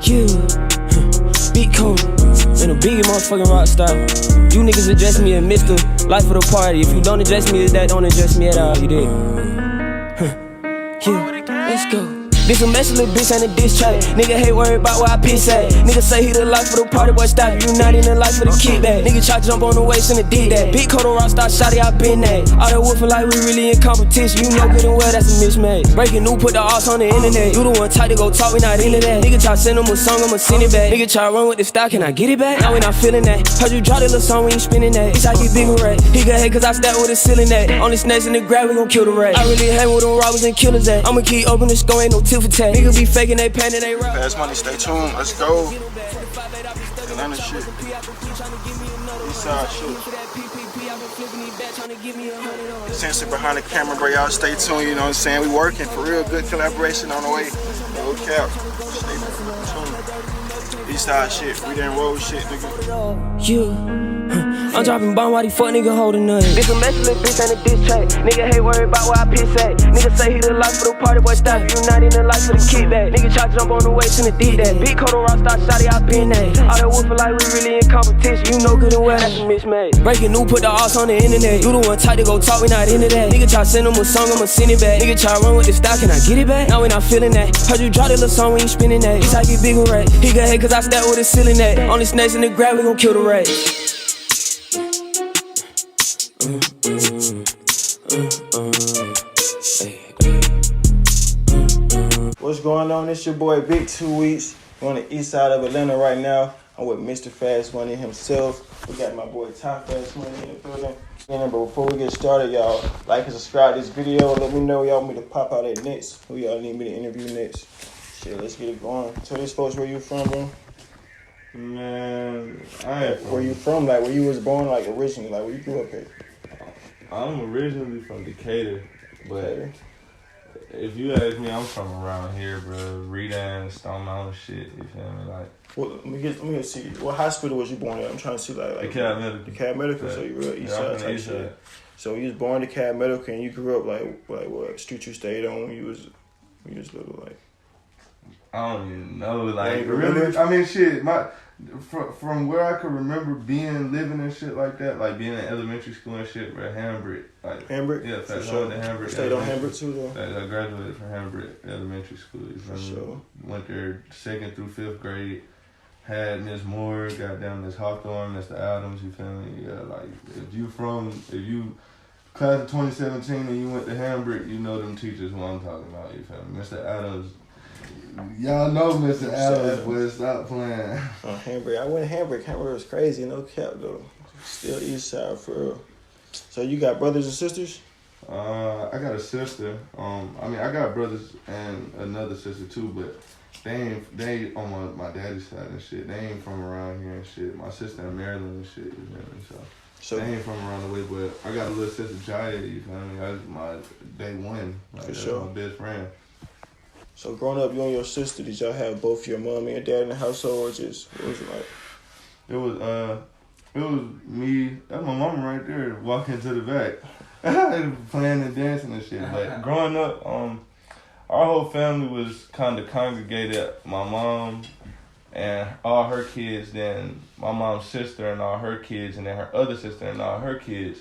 You, beat code, and a biggie motherfucking rock star. You niggas address me as Mr. Life of the party. If you don't address me as that, don't address me at all, you dig? Yeah, let's go. This a messy little bitch and a diss track. Nigga hate worry about where I piss at. Nigga say he the life of the party, boy stop. You not in the life of the kickback. Nigga try to jump on the waist and it did that. Big coat on rock star, shawty, I been that. All that woofing like we really in competition. You know good and well that's a mismatch. Breaking new, put the arts on the internet. You the one tight to go talk, we not into that. Nigga try to send him a song, I'ma send it back. Nigga try to run with the stock, can I get it back? Now we not feeling that. Heard you drop the little song, we ain't spinning that. Bitch, I get big with rat. He got hate cause I stack with a ceiling that. Only snakes in the grab, we gon' kill the rat. I really hang with them robbers and killers at. I'ma keep open the score, ain't no tip for tat. Nigga be faking they pan and they rock. FastMoney, stay tuned. Let's go. Atlanta shit. Eastside shit. Sensor behind the camera, bro. Y'all stay tuned. You know what I'm saying? We working for real. Good collaboration on the way. No cap. Stay tuned. Eastside shit. We didn't roll shit, nigga. You. I'm dropping bomb while these fuck nigga holding nothing. This a messy little bitch and a diss track. Nigga hate worry about where I piss at. Nigga say he the life of the party, boy stop. You not in the life of the kickback. Nigga try to jump on the waist and it did that. Big coat on rock star, shawty, I been that. All that woofing like we really in competition. You know good and well that's a mismatch. Breaking new, put the arts on the internet. You the one tight to go talk, we not into that. Nigga try to send him a song, I'ma send it back. Nigga try to run with the stock, can I get it back? Now we not feeling that. Heard you drop the little song, we ain't spinning that. Bitch, I get big with rat. He got hate cause I stack with a ceiling that. Only snakes in the grab, we gon' kill the rat. What's going on? It's your boy Big 2 Weeks. We're on the east side of Atlanta right now. I'm with Mr. FastMoney himself. We got my boy Top FastMoney in the building. But before we get started, y'all, like and subscribe to this video. Let me know y'all want me to pop out at next. Who y'all need me to interview next? Shit, let's get it going. Tell these folks where you from, bro. Man, I ain't from... Where you from? Like, where you was born, like, originally? Like, where you grew up at? I'm originally from Decatur, but if you ask me, I'm from around here, bro. Redan, Stone Mountain shit, you feel me? Like, well, let me see. What hospital was you born at? I'm trying to see, like DeKalb Medical. DeKalb Medical, so you real east side type shit. So you was born DeKalb Medical, and you grew up, like what street you stayed on when you was little, like? I don't even know, like, really? I mean, shit, from where I could remember living and shit like that, like being in elementary school and shit, bro, Hambrick. Like, Hambrick? Yeah, for sure. I went to Hambrick. Stayed on Hambrick too, though? I graduated from Hambrick Elementary School. For sure. Went there 2nd through 5th grade. Had Miss Moore, goddamn Miss Hawthorne, Mr. Adams, you feel me? Yeah, like, if you class of 2017 and you went to Hambrick, you know them teachers who I'm talking about, you feel me? Mr. Adams. Y'all know Mr. Adams, boy, stop playing. Hambrick. I went to Hambrick. Hambrick was crazy, no cap, though. Still east side, for real. So you got brothers and sisters? I got a sister. I got brothers and another sister, too, but they on my daddy's side and shit. They ain't from around here and shit. My sister in Maryland and shit, you feel me? So they ain't from around the way, but I got a little sister, Jaya, you feel me? That's my day one. Like, for sure. My best friend. So growing up, you and your sister, did y'all have both your mom and your dad in the household, or just, what was it like? It was me, that's my mama right there, walking to the back, playing and dancing and shit. But growing up, our whole family was kind of congregated. My mom and all her kids, then my mom's sister and all her kids, and then her other sister and all her kids.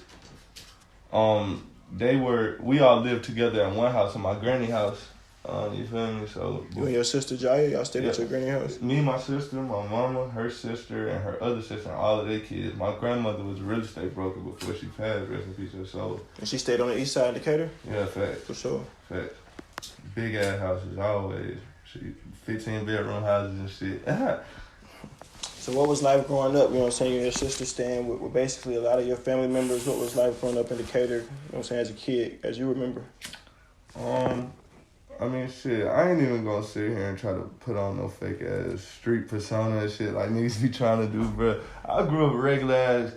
We all lived together in one house, in my granny house. You feel me? So you and your sister Jaya, y'all stayed at your granny house? Me, my sister, my mama, her sister, and her other sister, and all of their kids. My grandmother was a real estate broker before she passed. Rest in peace, her soul. And she stayed on the east side of Decatur? Yeah, facts. For sure. Facts. Big ass houses, always. 15-bedroom houses and shit. So what was life growing up? You know what I'm saying? You and your sister staying with basically a lot of your family members. What was life growing up in Decatur? You know what I'm saying? As a kid, as you remember? I mean, shit, I ain't even gonna sit here and try to put on no fake ass street persona and shit like niggas be trying to do, bro. I grew up a regular ass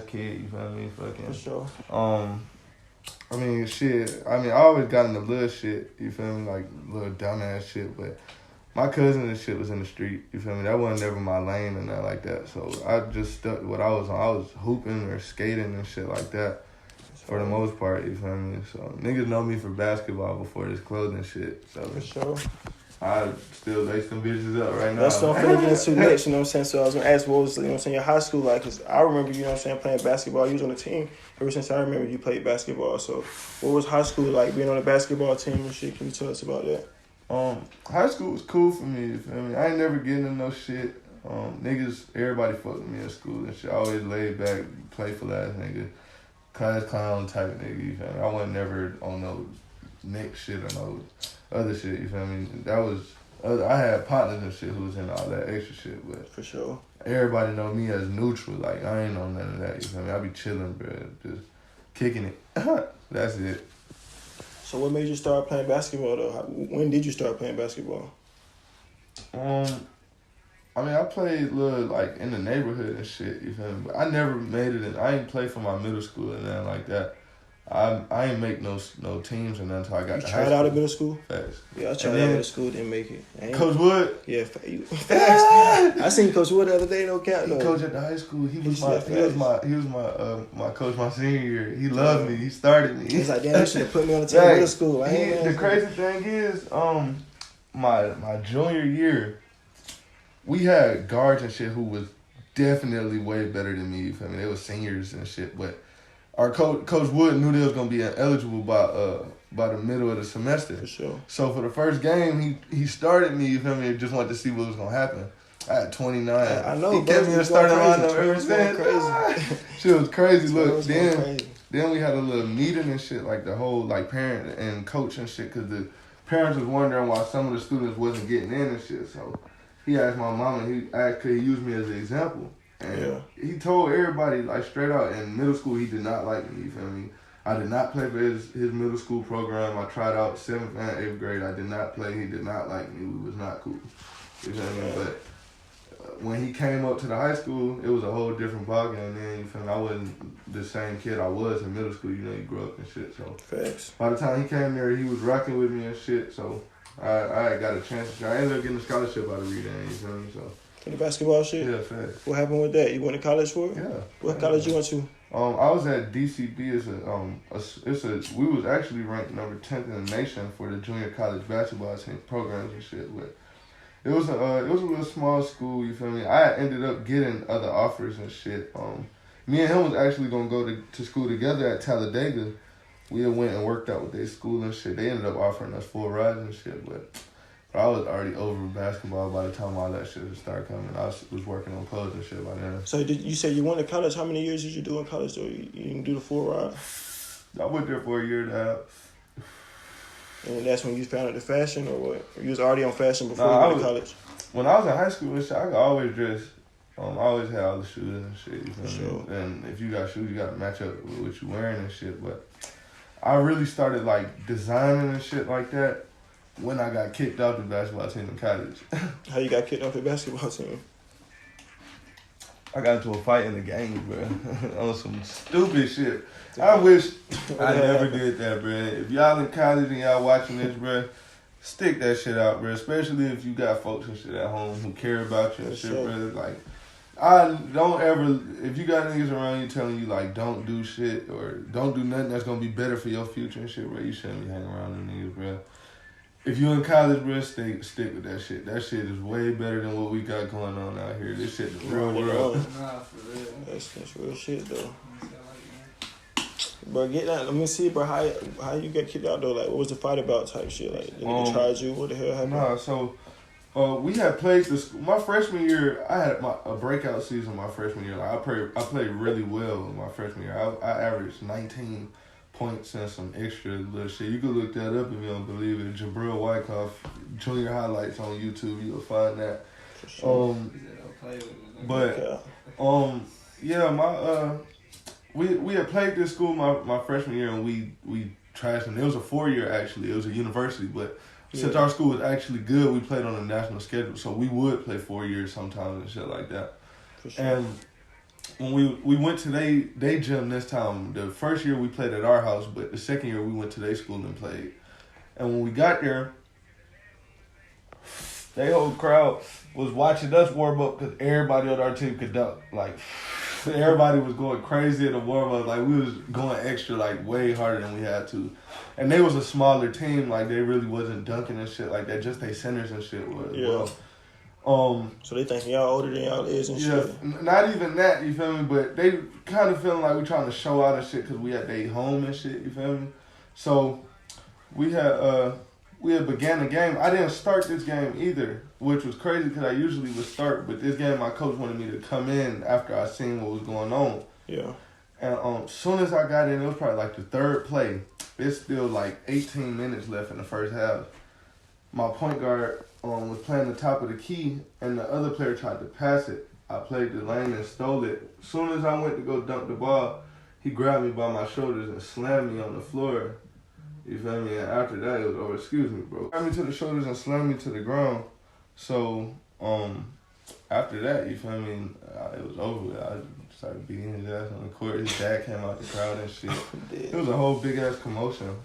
kid, you feel me? Fucking. For sure. I mean, shit, I always got into little shit, you feel me? Like little dumbass shit, but my cousin and shit was in the street, you feel me? That wasn't never my lane and nothing like that. So I just stuck to what I was on. I was hooping or skating and shit like that. For the most part, you feel me? So niggas know me for basketball before this clothing shit. So for sure. I still lace them bitches up right now. That's what I'm finna get into next, you know what I'm saying? So I was gonna ask what was, you know what I'm saying, your high school like? Because I remember, you know what I'm saying, playing basketball. You was on the team. Ever since I remember you played basketball. So what was high school like, being on a basketball team and shit? Can you tell us about that? High school was cool for me, you feel me? I ain't never getting into no shit. Niggas, everybody fucked with me in school and shit. I always laid back, playful ass nigga. Class clown type nigga, you feel me? I wasn't never on no Nick shit or no other shit, you feel me? That was, I had partners and shit who was in all that extra shit, but For sure. everybody know me as neutral. Like, I ain't on none of that, you feel me? I be chilling, bro, just kicking it. That's it. So what made you start playing basketball though? When did you start playing basketball? I mean, I played little, like, in the neighborhood and shit, you feel me? But I never made it in, I ain't play for my middle school and nothing like that. I ain't make no teams or nothing until I got You to tried high out school. at middle school? Facts. Yeah, I tried out at middle school, didn't make it. Coach Wood? Yeah, facts. I seen Coach Wood the other day, no cap. He No. coached at the high school. He was said my coach my senior year. He loved me. He started me. He's like, damn, you should have put me on the team in middle school. The crazy thing is, my junior year, we had guards and shit who was definitely way better than me. You feel me? They were seniors and shit, but our Coach Wood knew they was gonna be ineligible by the middle of the semester. For sure. So for the first game, he started me. You feel me? Just wanted to see what was gonna happen. I had 29. I know. He kept me in the starting lineup ever since. Crazy. Shit was crazy. Look, Crazy. then we had a little meeting and shit, like the whole like parent and coach and shit, because the parents was wondering why some of the students wasn't getting in and shit. So he asked my mom, and he asked could he use me as an example. And he told everybody, like, straight out, in middle school, he did not like me, you feel me? I did not play for his middle school program. I tried out 7th and 8th grade. I did not play. He did not like me. We was not cool. You feel me? But when he came up to the high school, it was a whole different ballgame, and then, you feel me? I wasn't the same kid I was in middle school. You know, you grew up and shit. So Facts. by the time he came there, he was rocking with me and shit. So I got a chance. I ended up getting a scholarship out of Reed, you feel me? So. For the basketball shit? Yeah, facts. What happened with that? You went to college for it? Yeah. What college you went to? I was at DCB. We was actually ranked number 10th in the nation for the junior college basketball team programs and shit. But it was a little small school. You feel me? I ended up getting other offers and shit. Me and him was actually gonna go to school together at Talladega. We went and worked out with their school and shit. They ended up offering us full rides and shit, but I was already over basketball by the time all that shit started coming. I was working on clothes and shit by then. So you say you went to college? How many years did you do in college though? You didn't do the full ride? I went there for a year and a half. And that's when you found out the fashion, or what? Or you was already on fashion before you went to college? When I was in high school and shit, I could always dress. I always had all the shoes and shit. You feel me? And if you got shoes, you got to match up with what you wearing and shit. But I really started like designing and shit like that when I got kicked off the basketball team in college. How you got kicked off the basketball team? I got into a fight in the game, bro, on some stupid shit. I wish I never did that, bro. If y'all in college and y'all watching this, bro, stick that shit out, bro. Especially if you got folks and shit at home who care about you and shit, bro. Like, I don't ever, if you got niggas around you telling you, like, don't do shit or don't do nothing that's gonna be better for your future and shit, bro, you shouldn't be hanging around them niggas, bro. If you in college, bro, stick with that shit. That shit is way better than what we got going on out here. This shit is real world. Nah, for real. That's real shit, though. Bro, get that. Let me see, bro, how you get kicked out, though? Like, what was the fight about type shit? Like, the nigga tried you? What the hell happened? Nah, so we had played the school. My freshman year, I had a breakout season my freshman year. Like, I played really well in my freshman year. I averaged 19 points and some extra little shit. You could look that up if you don't believe it. Jabril Wyckoff junior highlights on YouTube. You'll find that. For sure. We had played this school my freshman year and we trashed them. It was a 4-year actually. It was a university, but since our school was actually good, we played on a national schedule, so we would play 4 years sometimes and shit like that. For sure. And when we went to they gym this time, the first year we played at our house, but the second year we went to their school and played. And when we got there, they whole crowd was watching us warm up because everybody on our team could dunk. Like, everybody was going crazy in the warm-up. Like, we was going extra, like, way harder than we had to. And they was a smaller team. Like, they really wasn't dunking and shit like that. Just they centers and shit was. Yeah. Well, So they think y'all older than y'all is and yeah, shit? not even that, you feel me? But they kind of feeling like we trying to show out and shit because we at their home and shit, you feel me? So we had began the game. I didn't start this game either, which was crazy because I usually would start. But this game, my coach wanted me to come in after I seen what was going on. Yeah. And soon as I got in, it was probably like the third play. It's still like 18 minutes left in the first half. My point guard was playing the top of the key, and the other player tried to pass it. I played the lane and stole it. As soon as I went to go dunk the ball, he grabbed me by my shoulders and slammed me on the floor. You feel me? And after that, it was over. Excuse me, bro. Grabbed me to the shoulders and slammed me to the ground. So, after that, you feel me? It was over with. I started beating his ass on the court. His dad came out the crowd and shit. It was a whole big ass commotion.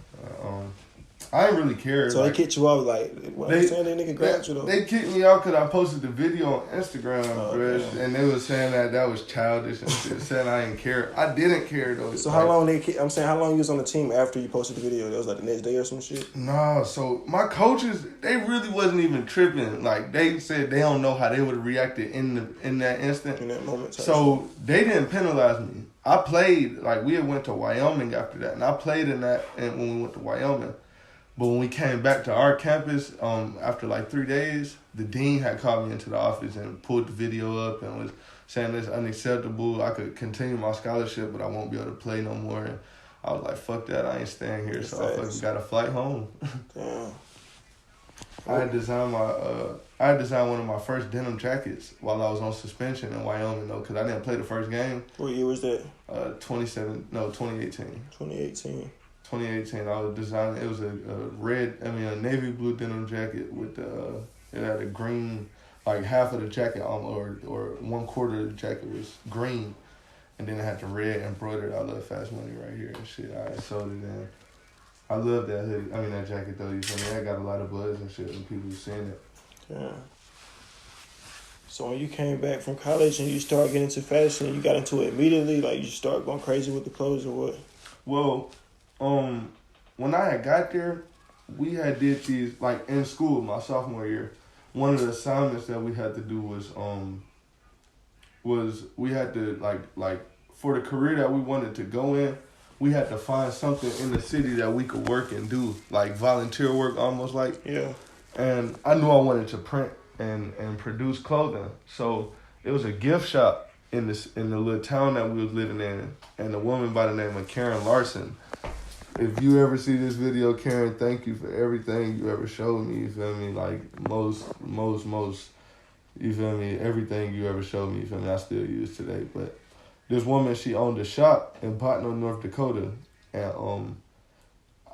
I didn't really care. So they kicked you off like, what I'm saying, that nigga grabbed you though? They kicked me out because I posted the video on Instagram, bro, damn. and they was saying that was childish and shit, saying I didn't care. I didn't care though. So how long how long you was on the team after you posted the video? That was like the next day or some shit? Nah, so my coaches, they really wasn't even tripping. Like, they said they don't know how they would have reacted in that instant. In that moment. So they didn't penalize me. I played, like, we had went to Wyoming after that, and I played in that and when we went to Wyoming. But when we came back to our campus, after like 3 days, the dean had called me into the office and pulled the video up and was saying it's unacceptable. I could continue my scholarship, but I won't be able to play no more. And I was like, fuck that, I ain't staying here. So I fucking got a flight home. Damn. I had designed one of my first denim jackets while I was on suspension in Wyoming though, because I didn't play the first game. What year was that? 2018. 2018. 2018, I was designing. It was a navy blue denim jacket with it had a green, like half of the jacket or 1/4 of the jacket was green, and then it had the red embroidered. I love FastMoney right here and shit. I sold it in. I love that hoodie. I mean that jacket though. You feel me? I got a lot of buzz and shit and people seeing it. Yeah. So when you came back from college and you started getting into fashion, you got into it immediately. Like you started going crazy with the clothes or what? Well. When I had got there, we had did these, like, in school, my sophomore year. One of the assignments that we had to do was we had to, like, for the career that we wanted to go in, we had to find something in the city that we could work and do, like volunteer work almost like. Yeah. And I knew I wanted to print and produce clothing. So it was a gift shop in the little town that we was living in, and a woman by the name of Karen Larson. If you ever see this video, Karen, thank you for everything you ever showed me, you feel me? Like, most, you feel me? Everything you ever showed me, you feel me? I still use today. But this woman, she owned a shop in Potno, North Dakota. And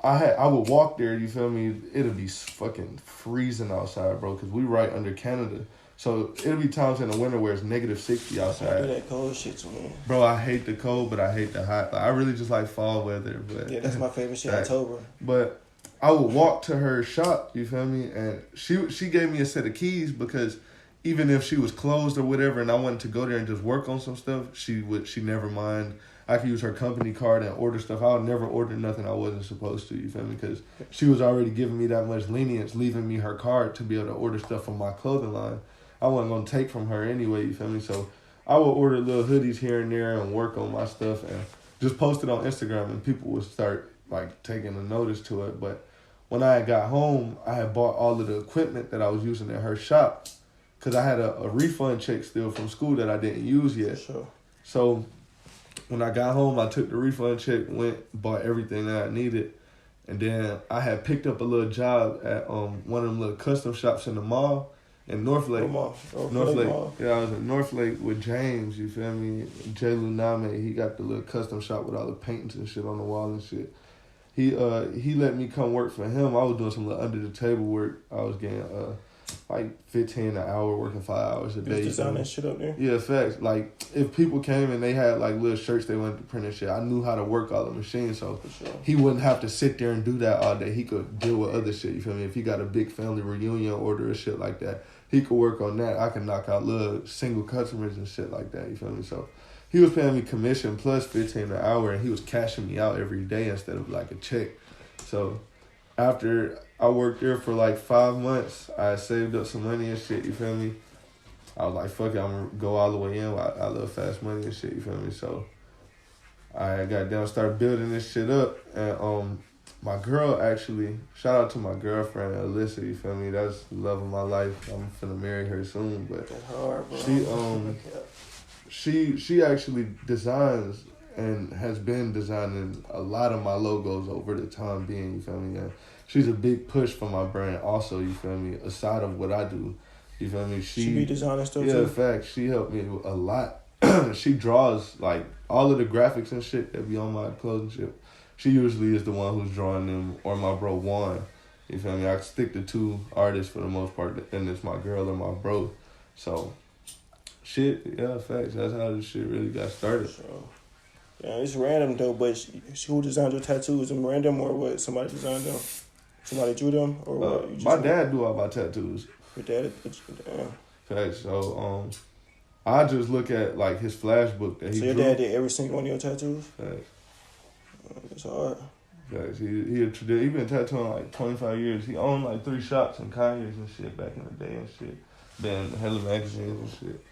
I would walk there, you feel me? It'd be fucking freezing outside, bro, because we right under Canada. So it'll be times in the winter where it's -60 outside. I do that cold shit too, man. Bro, I hate the cold, but I hate the hot. Like, I really just like fall weather. But yeah, that's my favorite shit, October. But I would walk to her shop, you feel me? And she gave me a set of keys because even if she was closed or whatever and I wanted to go there and just work on some stuff, she never mind. I could use her company card and order stuff. I would never order nothing I wasn't supposed to, you feel me? Because she was already giving me that much lenience, leaving me her card to be able to order stuff from my clothing line. I wasn't going to take from her anyway, you feel me? So I would order little hoodies here and there and work on my stuff and just post it on Instagram and people would start, like, taking a notice to it. But when I got home, I had bought all of the equipment that I was using at her shop because I had a refund check still from school that I didn't use yet. Sure. So when I got home, I took the refund check, bought everything that I needed. And then I had picked up a little job at one of them little custom shops in the mall. In Northlake. Northlake. Yeah, I was in Northlake with James, you feel me? Jay Luname, he got the little custom shop with all the paintings and shit on the wall and shit. He let me come work for him. I was doing some little under the table work. I was getting like $15 an hour, working 5 hours a day. You design that shit up there? Yeah, facts. Like, if people came and they had like little shirts they wanted to print and shit, I knew how to work all the machines, so he wouldn't have to sit there and do that all day. He could deal with other shit, you feel me? If he got a big family reunion order or shit like that, he could work on that. I can knock out little single customers and shit like that, you feel me? So he was paying me commission plus $15 an hour, and he was cashing me out every day instead of like a check. So after I worked there for like 5 months, I saved up some money and shit, you feel me? I was like, fuck it, I'm gonna go all the way in. I love FastMoney and shit, you feel me? So I got down, started building this shit up, and my girl actually, shout out to my girlfriend Alyssa, you feel me? That's the love of my life. I'm finna marry her soon, but That's hard, bro. she actually designs and has been designing a lot of my logos over the time being, you feel me? And she's a big push for my brand also, you feel me? Aside of what I do, you feel me? She be designing stuff yeah, too? in fact, she helped me a lot. She draws like all of the graphics and shit that be on my clothing shit. She usually is the one who's drawing them, or my bro Juan. You feel me? I stick to 2 artists for the most part, and it's my girl or my bro. So, shit, yeah, facts. That's how this shit really got started. So, yeah, it's random though, but who designed your tattoos? Them random or what? Somebody designed them? Somebody drew them or what? You just My dad do all my tattoos. Your dad? Damn. Facts. So, I just look at like his flash book that he So your drew. dad did every single one of your tattoos? Facts. It's hard. Facts. He been tattooing like 25 years. He owned like 3 shops in Conyers and shit back in the day and shit. Been hella magazines and shit.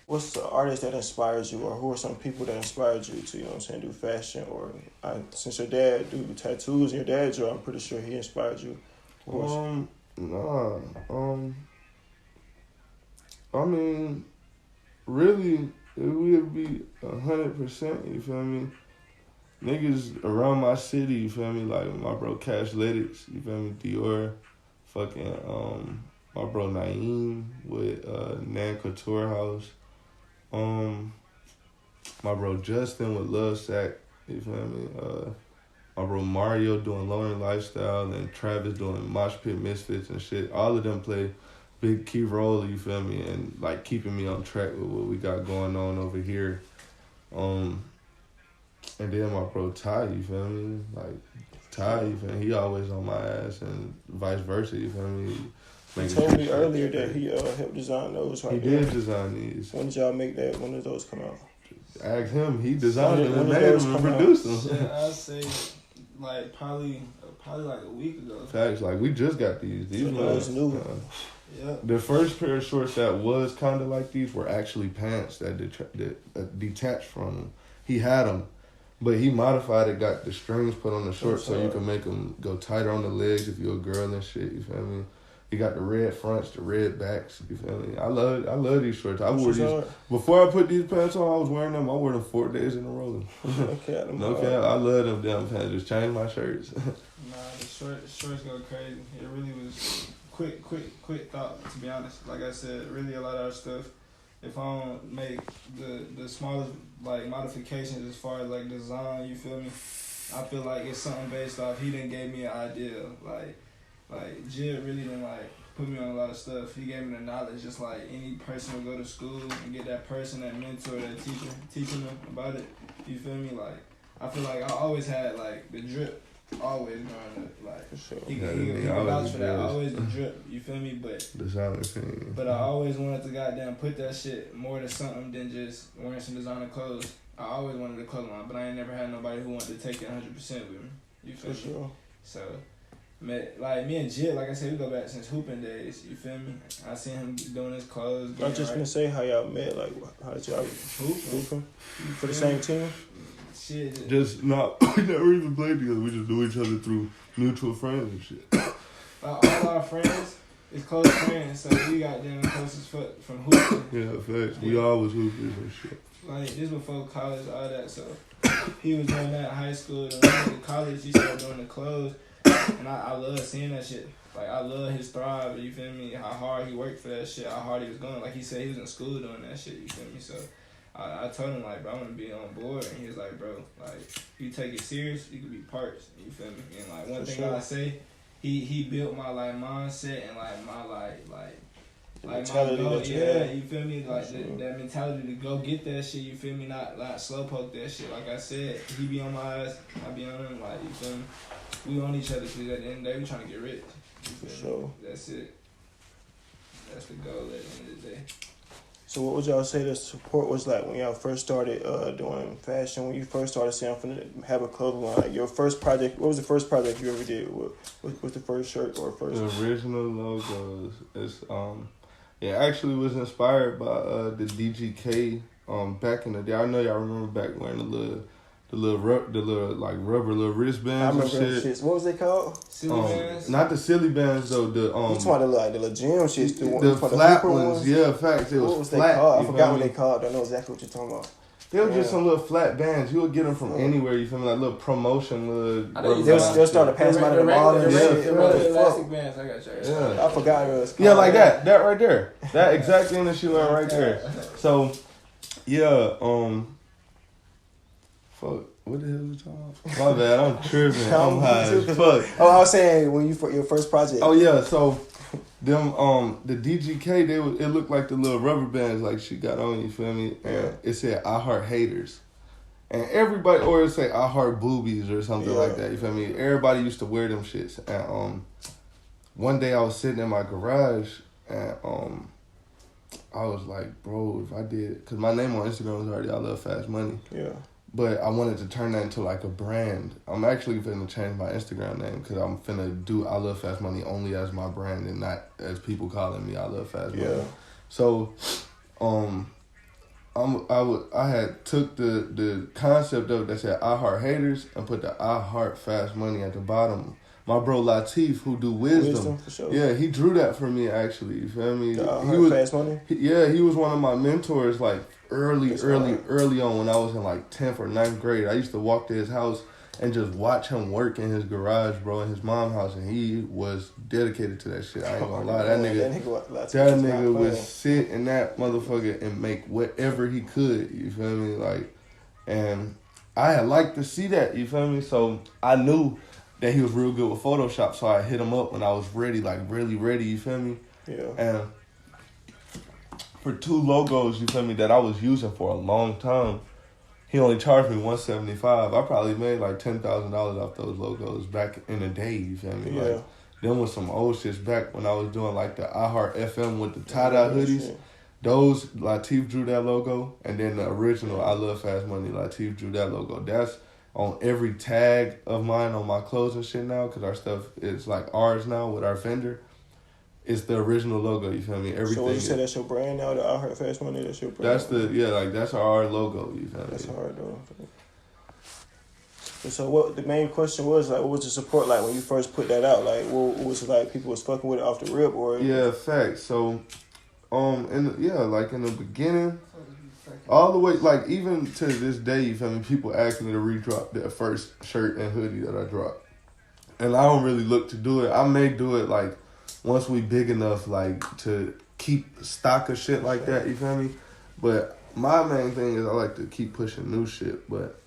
What's the artist that inspires you, or who are some people that inspired you to, you know what I'm saying, do fashion? Or since your dad do tattoos and your dad drew, I'm pretty sure he inspired you. I mean, really, it would be 100%, you feel me? Niggas around my city, you feel me? Like my bro Cash Lytics, you feel me? Dior, fucking, my bro Naeem with Nan Couture House. My bro Justin with Love Sack, you feel me? My bro Mario doing Lauren Lifestyle, and Travis doing Mosh Pit Misfits and shit. All of them play big key role, you feel me? And like keeping me on track with what we got going on over here. And then my bro Ty, you feel me? Like Ty, you feel me? He always on my ass, and vice versa, you feel me? You told me earlier that he helped design those, right? He did design these. When did y'all make that? When did those come out? Ask him. He designed them and When did made those them and come out? produced them. Shit, I'd say like probably like a week ago. Facts, like we just got these. These So those new. Yeah. The first pair of shorts that was kind of like these were actually pants that detached from them. He had them, but he modified it, got the strings put on the shorts so you can make them go tighter on the legs if you're a girl and shit, you feel me? He got the red fronts, the red backs, you feel me? I love these shorts. I wore these, before I put these pants on, I was wearing them. I wore them 4 days in a row. Okay, No cap, I love them damn pants. Just change my shirts. Nah, the shorts go crazy. It really was quick thought, to be honest. Like I said, really a lot of our stuff, if I don't make the smallest like modifications as far as like design, you feel me? I feel like it's something based off, he done gave me an idea. Like Jib really done like put me on a lot of stuff. He gave me the knowledge, just like any person would go to school and get that person, that mentor, that teacher, teaching them about it. You feel me? Like, I feel like I always had like the drip, always growing up. Like, For sure. he can vouch for that. Always the drip, you feel me? But I always wanted to goddamn put that shit more to something than just wearing some designer clothes. I always wanted a clothing line, but I ain't never had nobody who wanted to take it 100% with me. You feel For me? sure. So, like me and Jit, like I said, we go back since hooping days. You feel me? I seen him doing his clothes. I'm just gonna say how y'all met. Like, how did y'all hooping for the same team? Shit. Just not, we never even played together. We just knew each other through mutual friends and shit. All our friends is close friends, so we got them close as fuck from hooping. Yeah, facts. We always hoopers and shit. Like, this before college, all that, so he was doing that in high school, and when he went to college, he started doing the clothes, and I love seeing that shit. Like, I love his thrive, you feel me, how hard he worked for that shit, how hard he was going. Like he said, he was in school doing that shit, you feel me, so I told him, like, bro, I want to be on board, and he was like, bro, like, if you take it serious, you could be parts, you feel me, and, like, one thing I say, he built my, like, mindset and, like, my, like mentality my goal, that you yeah, had. you feel me, like, that mentality to go get that shit, you feel me, not slowpoke that shit, like I said, he be on my ass, I be on him, like, you feel me, we on each other, because at the end of the day, we trying to get rich, you feel For sure. me? That's it. That's the goal at the end of the day. So what would y'all say the support was like when y'all first started doing fashion? When you first started saying I'm finna have a clothing line, like your first project. What was the first project you ever did? What was the first shirt or first? The original logos is it actually was inspired by the DGK back in the day. I know y'all remember back wearing the little like rubber little wristbands I and remember shit. What was they called? Silly bands? Not the silly bands though. The You talking about the gym shits? the flat ones. Yeah, facts. It What was they flat. called? I you forgot feel what me? they called. I know exactly what you're talking about. They were just some little flat bands. You would get them from Yeah. anywhere. You feel me? Like little promotion, I know you little. They'll start to pass by the mall and regular- shit. The What the regular fuck? elastic bands, I got you. Yeah. I forgot what it was called. Yeah, like that. That right there. That exact thing that she wearing right there. So, yeah. Fuck. What the hell was you talking about? My bad. I'm tripping. I'm high as fuck. Oh, I was saying when your first project. Oh yeah. So, them the DGK it looked like the little rubber bands like she got on. You feel me? And it said "I heart haters." And everybody, or it say "I heart boobies" or something like that. You feel me? Everybody used to wear them shits. And one day I was sitting in my garage, and I was like, bro, if I did, cause my name on Instagram was already I Love Fast Money. Yeah. But I wanted to turn that into like a brand. I'm actually finna change my Instagram name because I'm finna do I Love Fast Money only as my brand and not as people calling me I Love Fast Money. Yeah. So, I had took the concept of that said I Heart Haters and put the I Heart Fast Money at the bottom. My bro Latif, who do Wisdom, for sure. yeah, he drew that for me actually. You feel me? The I he Heart was Fast Money. he was one of my mentors like early on when I was in like 10th or 9th grade. I used to walk to his house and just watch him work in his garage, bro, in his mom's house, and he was dedicated to that shit. I ain't gonna lie, that nigga would sit in that motherfucker and make whatever he could. You feel me? Like, and I had liked to see that. You feel me? So I knew that he was real good with Photoshop, so I hit him up when I was ready, like really ready. You feel me? Yeah. And for 2 logos, you feel me, that I was using for a long time, he only charged me $175. I probably made like $10,000 off those logos back in the day. You feel me? Yeah. Like, them was some old shits back when I was doing like the I Heart FM with the tie-dye hoodies. Shit. Those, Latif drew that logo, and then the original I Love Fast Money, Latif drew that logo. That's on every tag of mine on my clothes and shit now, because our stuff is like ours now with our vendor. It's the original logo, you feel me? Everything. So would you say that's your brand now, the I Heart Fast Money? That's your brand? That's our logo, you feel me? That's hard though. And so what the main question was, like, what was the support like when you first put that out? Like, what was it like? People was fucking with it off the rip, or? Yeah, facts. So, like in the beginning, all the way, like even to this day, you feel me? People ask me to redrop that first shirt and hoodie that I dropped, and I don't really look to do it. I may do it like once we big enough, like to keep stock of shit like that. You feel me? But my main thing is I like to keep pushing new shit. But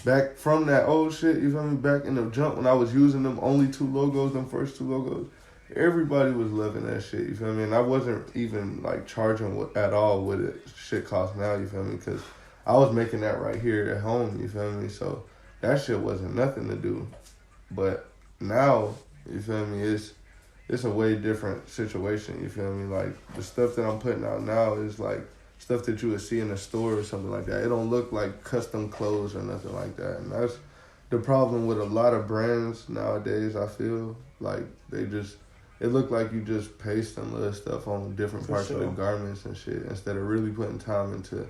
back from that old shit, you feel me? Back in the jump when I was using them only 2 logos, them first 2 logos, everybody was loving that shit. You feel me? And I wasn't even like charging at all what it shit costs now. You feel me? Because I was making that right here at home. You feel me? So that shit wasn't nothing to do. But now, you feel me? It's a way different situation. You feel me? Like the stuff that I'm putting out now is like stuff that you would see in a store or something like that. It don't look like custom clothes or nothing like that. And that's the problem with a lot of brands nowadays, I feel. Like it look like you just pasting little stuff on different parts of the garments and shit instead of really putting time into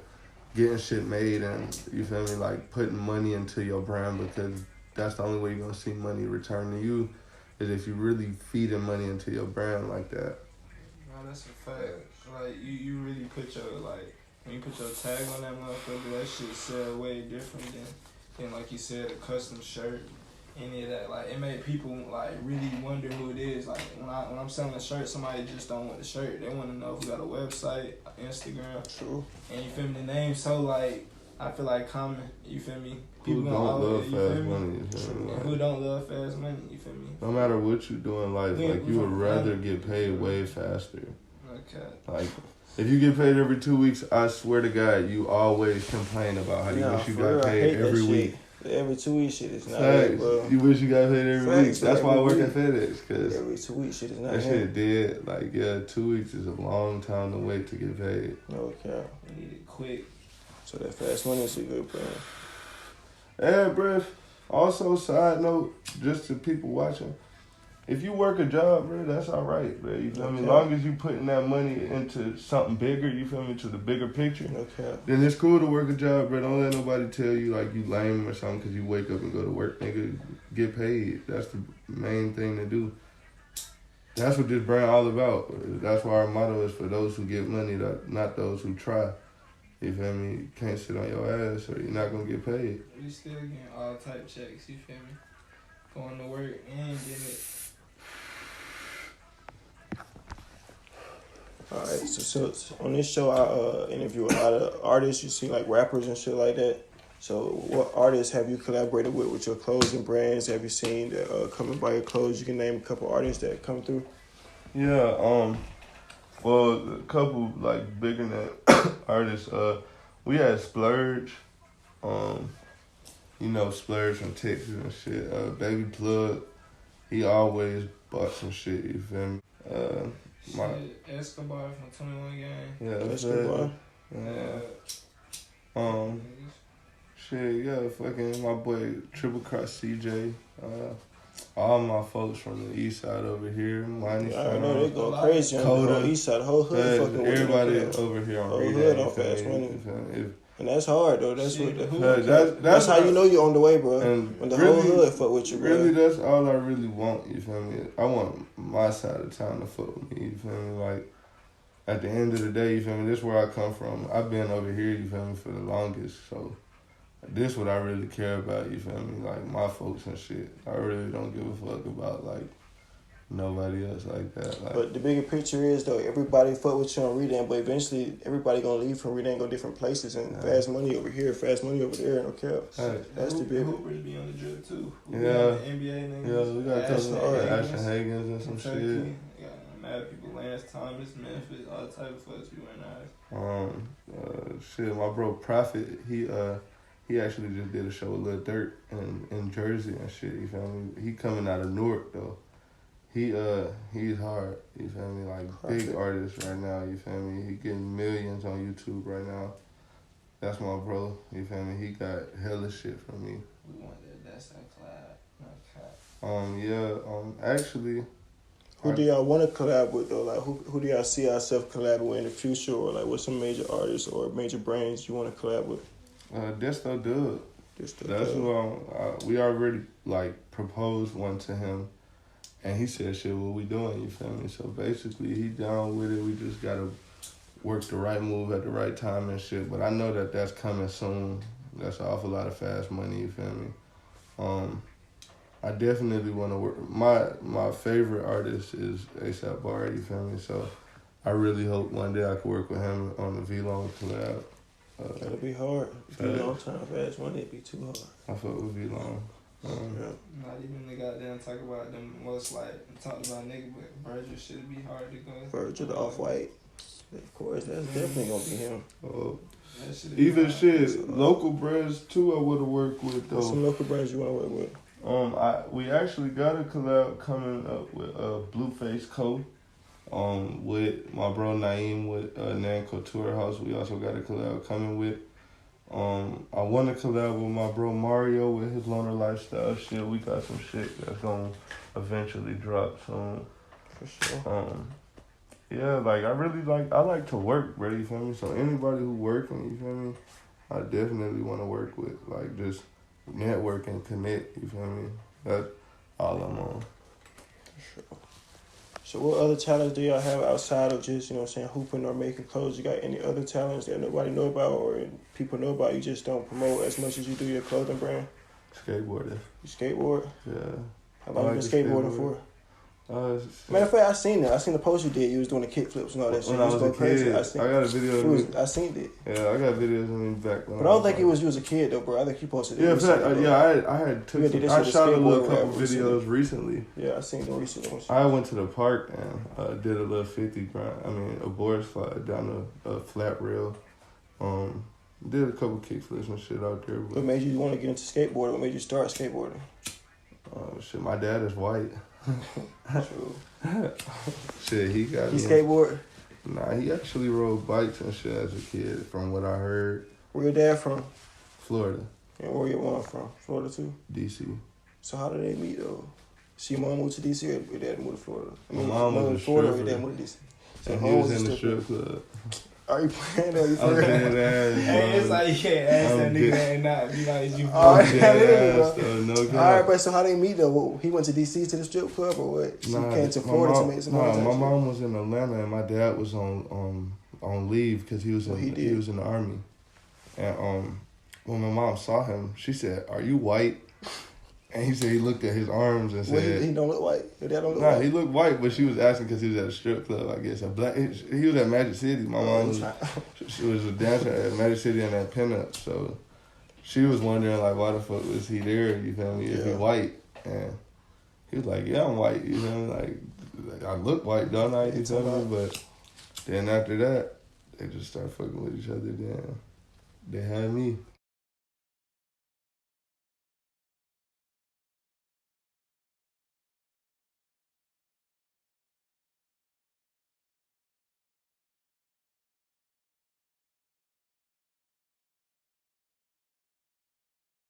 getting shit made and, you feel me, like putting money into your brand, because that's the only way you're going to see money return to you is if you really feeding money into your brand like that. No, that's a fact. Like, you really put your, like, when you put your tag on that motherfucker, that shit sell way different than like you said, a custom shirt, any of that. Like, it made people, like, really wonder who it is. Like, when I'm selling a shirt, somebody just don't want the shirt. They want to know if we got a website, Instagram. True. And you feel me? The name so, like, I feel like common, you feel me? Who People don't love fast money? You feel me? And who don't love fast money, you feel me? No matter what you do in life, like, you would rather get paid way faster. Okay. Like, if you get paid every 2 weeks, I swear to God, you always complain about how you wish you got paid every week. Every 2 weeks shit is not Facts. it, bro. You wish you got paid every Facts, week. That's why I work every at FedEx, cause every 2 weeks shit is not that it. shit dead. Like, yeah, 2 weeks is a long time to wait to get paid. No cap. We need it quick. So that FastMoney is a good plan. Yeah, bruh. Also, side note, just to people watching, if you work a job, bro, that's all right, bro. You feel me? As long as you putting that money into something bigger, you feel me, to the bigger picture, No cap. then it's cool to work a job, bro. Don't let nobody tell you, like, you lame or something because you wake up and go to work. Nigga, get paid. That's the main thing to do. That's what this brand all about. That's why our motto is for those who get money, not those who try. You feel me? You can't sit on your ass or you're not going to get paid. We still getting all type checks, you feel me? Going to work and getting it. Alright, so on this show I interview a lot of artists. You see like rappers and shit like that. So what artists have you collaborated with your clothing brands? Have you seen that come and buy your clothes? You can name a couple artists that come through. Yeah, well, a couple, like, bigger than artists, we had Splurge, you know, Splurge from Texas and shit, Baby Plug, he always bought some shit, you feel me? Shit, Escobar from 21 Gang. Yeah, Escobar. Shit, yeah, fucking my boy Triple Cross CJ, all my folks from the east side over here, Money Yeah, I know they go crazy on Coda, the east side. The whole hood fucking with everybody them. over here on Whole Reed. hood on FastMoney. And that's hard though. That's Shit, what. That's how you know you're on the way, bro. And When the really, whole hood fuck with you, bro. Really, that's all I really want, you feel me? I want my side of town to fuck with me, you feel me? Like, at the end of the day, you feel me? This is where I come from. I've been over here, you feel me, for the longest, so this what I really care about, you feel me? Like, my folks and shit. I really don't give a fuck about, like, nobody else like that. Like, But the bigger picture is though, everybody fuck with you on Redan, but eventually everybody gonna leave from Redan and go different places, and FastMoney over here, FastMoney over there, no cap. That's the big. Hoopers be on the drip too. Yeah. NBA niggas. yeah, we got a couple of Ashton Hagens and some Kentucky. shit. Got mad people, Lance Thomas, Memphis, all type of folks be wearing ours. Shit, my bro Prophet, he actually just did a show with Lil Durk in Jersey and shit, you feel me? He coming out of Newark though. He's hard, you feel me? Like, big artist right now, you feel me? He getting millions on YouTube right now. That's my bro, you feel me? He got hella shit from me. We want that. That's that collab. Actually, Who do y'all want to collab with though? Like who do y'all see ourselves collabing with in the future, or like what's some major artists or major brands you want to collab with? Desto Dub. That's who we already like proposed one to him. And he said, shit, what we doing, you feel me? So basically, he down with it. We just got to work the right move at the right time and shit. But I know that that's coming soon. That's an awful lot of fast money, you feel me? I definitely want to work. My favorite artist is A$AP Bari, you feel me? So I really hope one day I can work with him on the V-Long collab. That'll be hard. V-Long time FastMoney, it'd be too hard. I fuck with V-Long. Not even the goddamn talk about them most like talked about nigga, but Virgil should be hard to go. Virgil the Off-White. Of course, that's definitely gonna be him. Even shit, local brands too I would have worked with though. Some local brands you wanna work with? We actually got a collab coming up with Blueface Co. With my bro Naeem with Nan Couture House. We also got a collab coming with. I want to collab with my bro Mario with his loner lifestyle shit. We got some shit that's gonna eventually drop soon. For sure. Yeah, like I like to work, bro, you feel me? So anybody who working, you feel me? I definitely want to work with, like, just network and connect, you feel me? That's all I'm on. For sure. So what other talents do y'all have outside of just, you know what I'm saying, hooping or making clothes? You got any other talents that nobody know about or people know about, you just don't promote as much as you do your clothing brand? Skateboarding. You skateboard? Yeah. How long you been skateboarding for? Matter of fact, I seen the post you did. You was doing the kick flips and all that shit. When I was a kid, I got a video of me. I seen it. Yeah, I got videos of me back when But I don't think it was you as a kid though, bro. I think you posted it. Yeah, I shot a little couple videos recently. recently. Yeah, I seen the recent ones. I went to the park and did a little 50 grind. I mean, a board slide down a flat rail. Did a couple kickflips and shit out there. What But made you want to get into skateboarding? What made you start skateboarding? shit, my dad is white. True. Shit, he got He me. skateboard? Nah, he actually rode bikes and shit as a kid, from what I heard. Where your dad from? Florida, And where your mom from? Florida too? DC. So how did they meet though? So your mom moved to DC or your dad moved to Florida? My mom was moved a to Florida or your stripper. dad moved to DC? So And your he mom was in a the stripper. strip club. Are you playing though? You I'm for real? dead ass, Hey, it's bro. like you can't ask that I'm nigga dead- that and not be like, is you All right, I'm yeah, dead bro. ass, though, no All right, cap. but so how they meet though? What, he went to DC to the strip club or what? So he came to Florida to make some money. my mom was in Atlanta and my dad was on leave because he was What he in did? he was in the army. And when my mom saw him, she said, "Are you white?" And he said he looked at his arms and Well, said, he don't look white. Your dad don't look "Nah, white. he looked white," but she was asking because he was at a strip club. I guess he was at Magic City. My mom was she was a dancer at Magic City and at Pinup, so she was wondering like why the fuck was he there? You feel me? If he Yeah. white, and he was like, "Yeah, I'm white." You feel me? Like I look white, don't I? You feel me? But then after that, they just started fucking with each other. Then they had me.